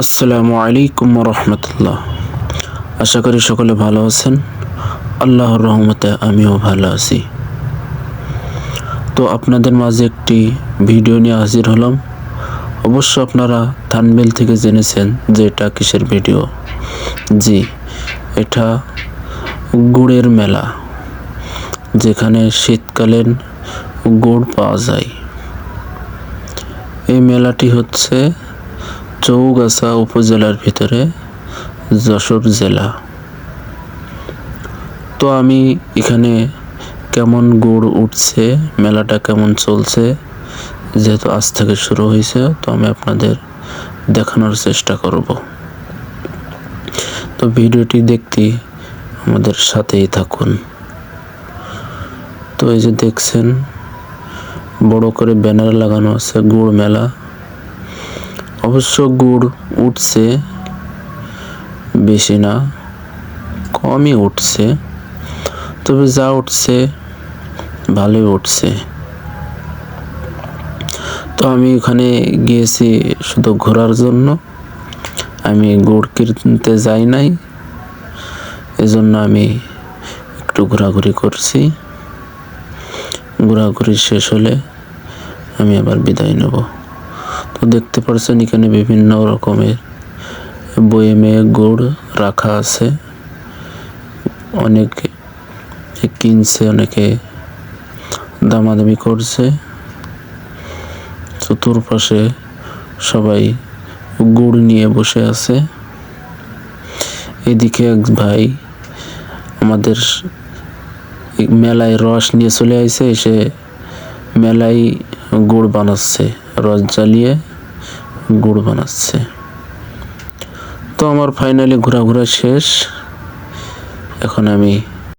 আসসালামু আলাইকুম রহমতুল্লাহ। আশা করি সকলে ভালো আছেন। আল্লাহর রহমতে আমিও ভালো আছি। তো আপনাদের মাঝে একটি ভিডিও নিয়ে হাজির হলাম। অবশ্য আপনারা থাম্বনেল থেকে জেনেছেন যে এটা কিসের ভিডিও। জি, এটা গুড়ের মেলা, যেখানে শীতকালীন গুড় পাওয়া যায়। এই মেলাটি হচ্ছে চৌগাছা উপজেলার ভিতরে, যশোর জেলা। তো আমি এখানে কেমন গুড় উঠছে, মেলাটা কেমন চলছে, যেহেতু আজ থেকে শুরু হয়েছে, তো আমি আপনাদের দেখানোর চেষ্টা করব। তো ভিডিওটি দেখতে আমাদের সাথেই থাকুন। তো এই যে দেখছেন, বড় করে ব্যানার লাগানো আছে গুড় মেলা। অবশ্য গুড় উঠছে, বেশি না, কমই উঠছে, তবে যা উঠছে ভালোই উঠছে। তো আমি ওখানে গিয়েছি শুধু ঘোরার জন্য, আমি গুড় কিনতে যাই নাই, এজন্য আমি একটু ঘোরাঘুরি করছি। ঘোরাঘুরি শেষ হলে আমি আবার বিদায় নেব। তো দেখতে পাচ্ছেন এখানে বিভিন্ন রকমের বয়েমে গুড় রাখা আছে। অনেকে কিনছে, অনেকে দামাদামি করছে। চতুর্পাশে সবাই গুড় নিয়ে বসে আছে। এদিকে এক ভাই আমাদের মেলায় রস নিয়ে চলে আসছে, এসে মেলায় গুড় বানাচ্ছে, রস জ্বালিয়ে গুড় বানাচ্ছে। তো আমার ফাইনালি ঘোরাঘুরা শেষ, এখন আমি